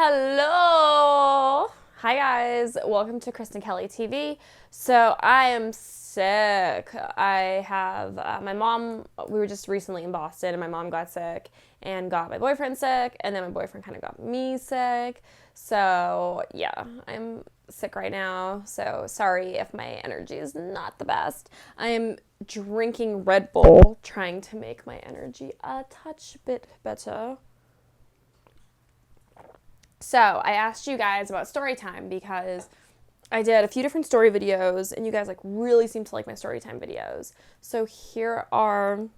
Hello. Hi guys. Welcome to Kristen Kelly TV. So I am sick. I have my mom. We were just recently in Boston, and my mom got sick and got my boyfriend sick, and then my boyfriend kind of got me sick. So yeah, I'm sick right now. So sorry if my energy is not the best. I am drinking Red Bull, trying to make my energy a touch bit better. So I asked you guys about story time because I did a few different story videos and you guys really seem to like my story time videos. So here are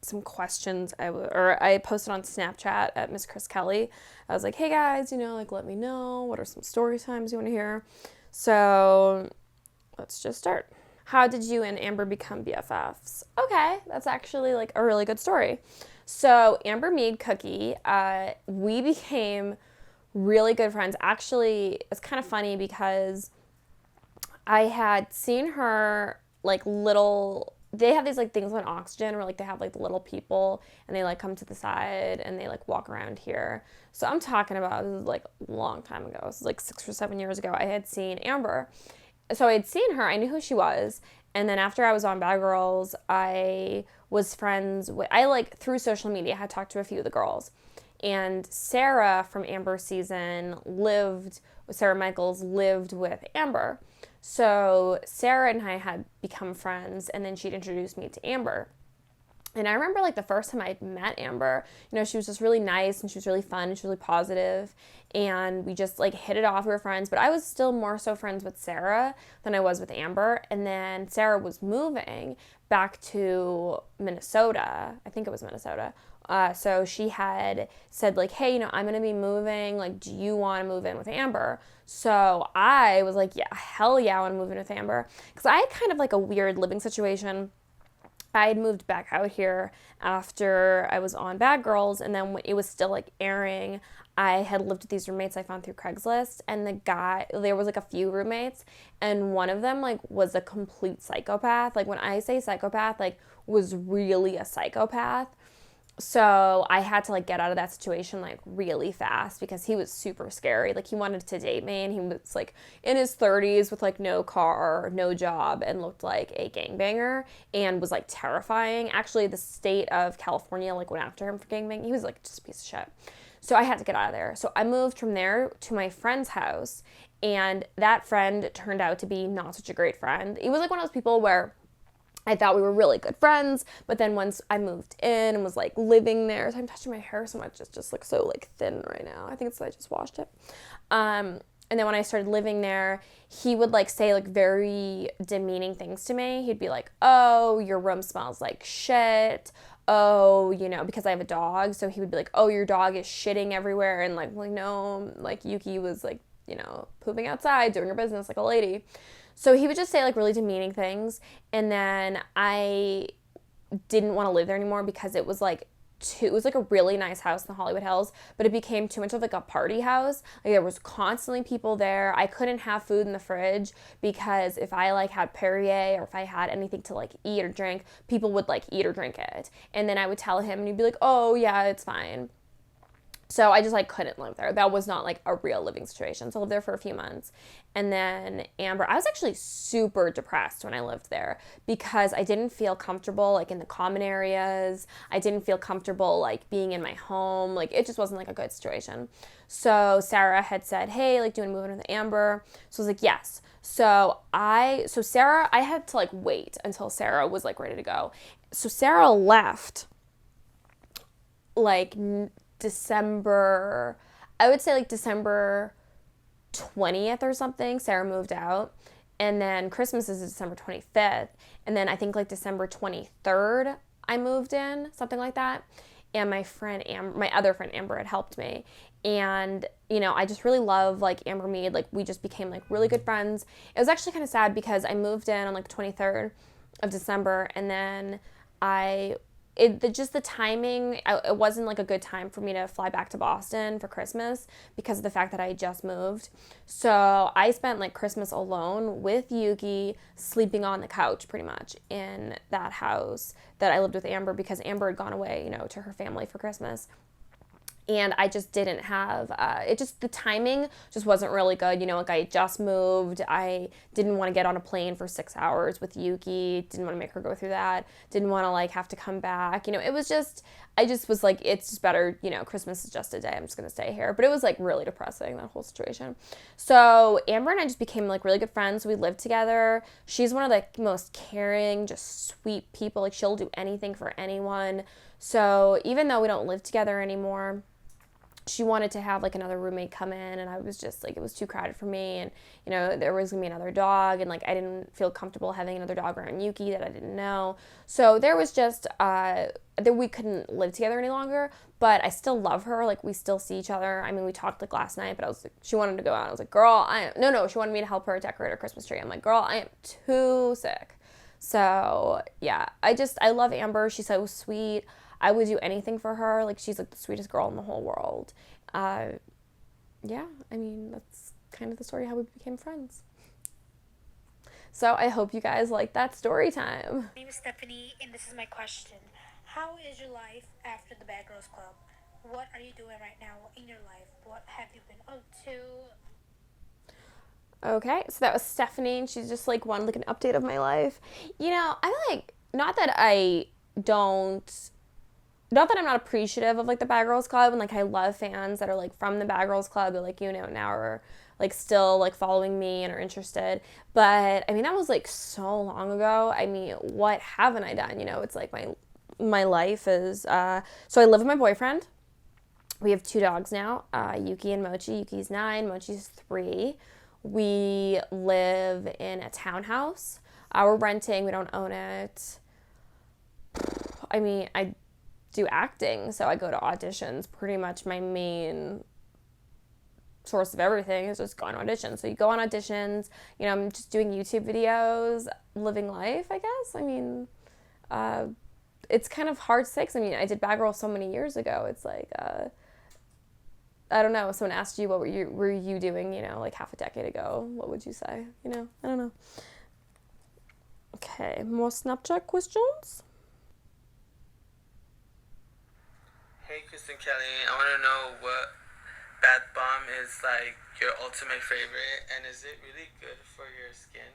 some questions I posted on Snapchat at Miss Chris Kelly. I was like, hey guys, let me know what are some story times you want to hear. So let's just start. How did you and Amber become BFFs? Okay, that's actually a really good story. So Amber Mead Cookie, we became really good friends. Actually, it's kind of funny because I had seen her they have these things on Oxygen where they have the little people and they come to the side and they walk around here. So I'm talking about, this is a long time ago. This is 6 or 7 years ago. I had seen Amber. So I had seen her. I knew who she was. And then after I was on Bad Girls, I was friends with, through social media, I had talked to a few of the girls. And Sarah from Amber season Sarah Michaels lived with Amber. So Sarah and I had become friends, and then she'd introduced me to Amber. And I remember the first time I met Amber, she was just really nice and she was really fun and she was really positive. And we just hit it off. We were friends, but I was still more so friends with Sarah than I was with Amber. And then Sarah was moving back to Minnesota. I think it was Minnesota. So she had said hey, I'm going to be moving. Do you want to move in with Amber? So I was like, yeah, hell yeah, I want to move in with Amber. Because I had kind of a weird living situation. I had moved back out here after I was on Bad Girls, and then when it was still airing, I had lived with these roommates I found through Craigslist, and there was a few roommates, and one of them was a complete psychopath. When I say psychopath, was really a psychopath. So I had to get out of that situation really fast because he was super scary. He wanted to date me, and he was in his 30s with no car, no job, and looked like a gangbanger and was terrifying. Actually, the state of California went after him for gangbanging. He was just a piece of shit. So I had to get out of there. So I moved from there to my friend's house, and that friend turned out to be not such a great friend. He was one of those people where I thought we were really good friends, but then once I moved in and was living there, so I'm touching my hair so much, it's just so thin right now. I think it's I just washed it. And then when I started living there, he would say very demeaning things to me. He'd be like, oh, your room smells like shit. Oh, because I have a dog, so he would be like, oh, your dog is shitting everywhere, and no, Yuki was pooping outside, doing her business like a lady. So he would just say really demeaning things, and then I didn't want to live there anymore because it was it was a really nice house in the Hollywood Hills, but it became too much of a party house. There was constantly people there. I couldn't have food in the fridge because if I had Perrier or if I had anything to eat or drink, people would eat or drink it. And then I would tell him and he'd be like, "Oh, yeah, it's fine." So I just couldn't live there. That was not a real living situation. So I lived there for a few months. And then Amber, I was actually super depressed when I lived there because I didn't feel comfortable in the common areas. I didn't feel comfortable being in my home. It just wasn't a good situation. So Sarah had said, "Hey, do you want to move in with Amber?" So I was like, "Yes." So Sarah, I had to wait until Sarah was ready to go. So Sarah left December, I would say December 20th or something, Sarah moved out. And then Christmas is December 25th. And then I think December 23rd, I moved in, something like that. And my other friend Amber had helped me. And, I just really love Amber Mead. We just became really good friends. It was actually kind of sad because I moved in on 23rd of December, and then just the timing, it wasn't a good time for me to fly back to Boston for Christmas because of the fact that I just moved. So I spent Christmas alone with Yuki, sleeping on the couch pretty much in that house that I lived with Amber because Amber had gone away, to her family for Christmas. and I just didn't have, the timing just wasn't really good. Like I just moved. I didn't want to get on a plane for 6 hours with Yuki. Didn't want to make her go through that. Didn't want to like have to come back. It was just, I just was like, it's just better, Christmas is just a day. I'm just going to stay here. But it was like really depressing, that whole situation. So Amber and I just became like really good friends. We lived together. She's one of the most caring, just sweet people. Like she'll do anything for anyone. So even though we don't live together anymore, she wanted to have like another roommate come in, and I was just like, it was too crowded for me, and there was gonna be another dog, and like I didn't feel comfortable having another dog around Yuki that I didn't know. So there was just that we couldn't live together any longer, but I still love her. Like we still see each other. I mean, we talked like last night, but I was like, she wanted to go out. I was like, girl, no, she wanted me to help her decorate her Christmas tree. I'm like, girl, I am too sick. So yeah, I love Amber. She's so sweet. I would do anything for her. Like she's like the sweetest girl in the whole world. Yeah, I mean, that's kind of the story how we became friends. So I hope you guys like that story time. My name is Stephanie, and this is my question. How is your life after the Bad Girls Club? What are you doing right now in your life? What have you been up to? Okay, so that was Stephanie, and she's just like wanted like an update of my life. I'm like, not that I'm not appreciative of like the Bad Girls Club, and like I love fans that are like from the Bad Girls Club that like now are like still like following me and are interested. But I mean, that was like so long ago. I mean, what haven't I done? It's like my life is so I live with my boyfriend. We have 2 dogs now, Yuki and Mochi. Yuki's 9, Mochi's 3. We live in a townhouse. We're renting. We don't own it. I mean, I do acting, so I go to auditions. Pretty much my main source of everything is just going to auditions. So you go on auditions, I'm just doing YouTube videos, living life, I guess. I mean, it's kind of hard to say, 'cause I mean, I did Bad Girl so many years ago. It's like, I don't know, if someone asked you what were you doing, like half a decade ago, what would you say? I don't know. Okay, more Snapchat questions? Hey, Kristen Kelly, I want to know what bath bomb is like your ultimate favorite, and is it really good for your skin?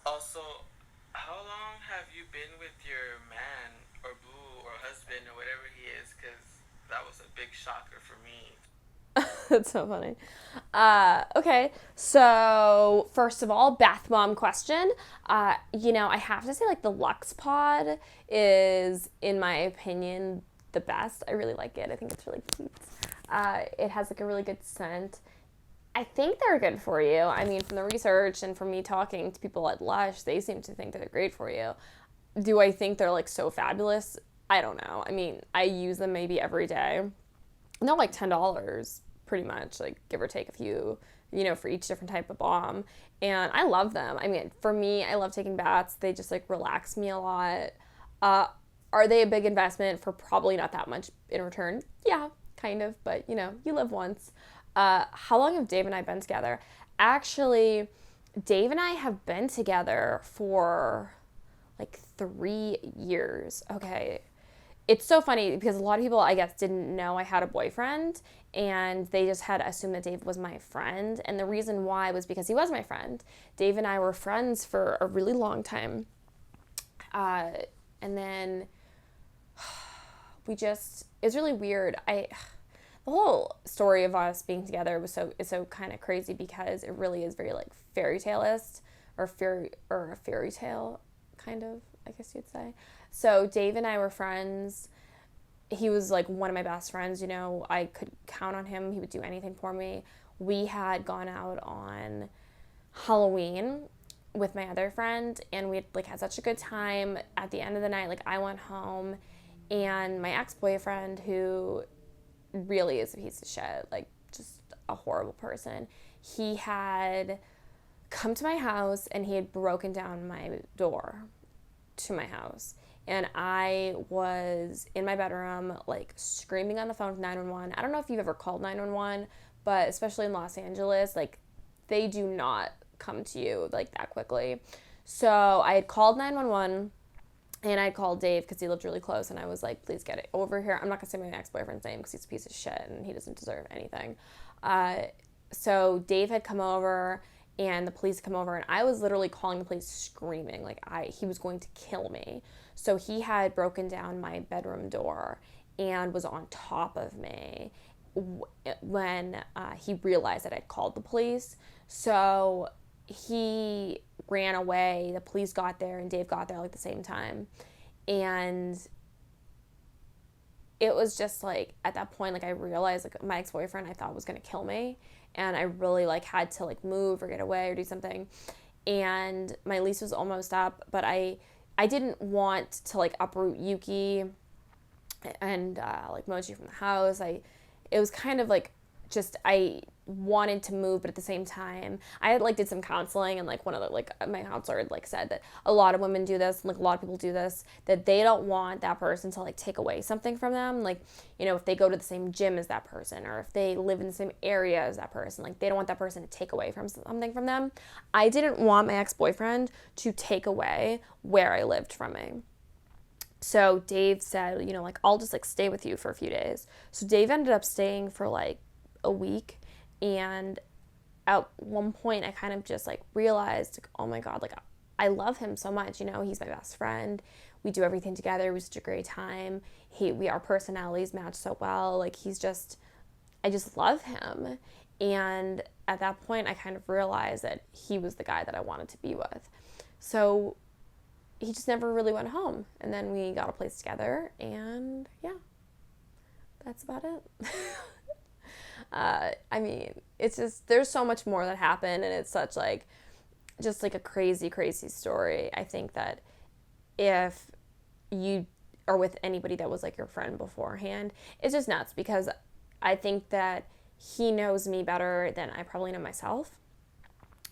Also, how long have you been with your man or boo or husband or whatever he is? Because that was a big shocker for me. That's so funny. Okay, so first of all, bath bomb question. I have to say like the Lux Pod is, in my opinion, the best. I really like it. I think it's really cute. It has like a really good scent. I think they're good for you. I mean, from the research and from me talking to people at Lush, they seem to think they're great for you. Do I think they're like so fabulous? I don't know. I mean, I use them maybe every day. And they're like $10 pretty much, like give or take a few, for each different type of balm. And I love them. I mean, for me, I love taking baths. They just like relax me a lot. Are they a big investment for probably not that much in return? Yeah, kind of, but you live once. How long have Dave and I been together? Actually, Dave and I have been together for like 3 years. Okay. It's so funny because a lot of people, I guess, didn't know I had a boyfriend, and they just had assumed that Dave was my friend. And the reason why was because he was my friend. Dave and I were friends for a really long time. And then it's really weird. The whole story of us being together is so kind of crazy because it really is very like fairy taleist or a fairy tale kind of, I guess you'd say. So Dave and I were friends. He was like one of my best friends, I could count on him. He would do anything for me. We had gone out on Halloween with my other friend, and we had such a good time. At the end of the night, like I went home, and my ex-boyfriend, who really is a piece of shit, like just a horrible person, he had come to my house and he had broken down my door to my house. And I was in my bedroom, like screaming on the phone for 911. I don't know if you've ever called 911, but especially in Los Angeles, like they do not come to you like that quickly. So I had called 911, And I called Dave because he lived really close, and I was like, please get it over here. I'm not going to say my ex-boyfriend's name because he's a piece of shit and he doesn't deserve anything. So Dave had come over, and the police come over, and I was literally calling the police screaming. Like, he was going to kill me. So he had broken down my bedroom door and was on top of me when he realized that I'd called the police. So he ran away. The police got there, and Dave got there like the same time. And it was just like, at that point, like, I realized, like, my ex-boyfriend I thought was gonna kill me, and I really like had to like move or get away or do something. And my lease was almost up, but I didn't want to like uproot Yuki and like Mochi from the house. It was kind of like, just, I wanted to move, but at the same time I had like did some counseling, and like one of the, like, my counselor had like said that a lot of women do this, like a lot of people do this, that they don't want that person to like take away something from them. Like, you know, if they go to the same gym as that person, or if they live in the same area as that person, like they don't want that person to take away from something from them. I didn't want my ex-boyfriend to take away where I lived from me. So Dave said, you know, like, I'll just like stay with you for a few days. So Dave ended up staying for like a week. And at one point I kind of just like realized, like, oh my God, like, I love him so much. You know, he's my best friend. We do everything together. It was such a great time. Our personalities match so well. Like, I just love him. And at that point I kind of realized that he was the guy that I wanted to be with. So he just never really went home. And then we got a place together, and yeah, that's about it. I mean, it's just, there's so much more that happened, and it's such like, just like a crazy, crazy story. I think that if you are with anybody that was like your friend beforehand, it's just nuts, because I think that he knows me better than I probably know myself.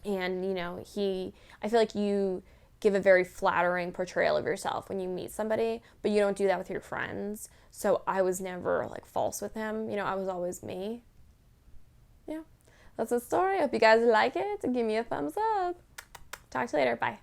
And, you know, I feel like you give a very flattering portrayal of yourself when you meet somebody, but you don't do that with your friends. So I was never like false with him. You know, I was always me. Yeah, that's the story. I hope you guys like it. Give me a thumbs up. Talk to you later. Bye.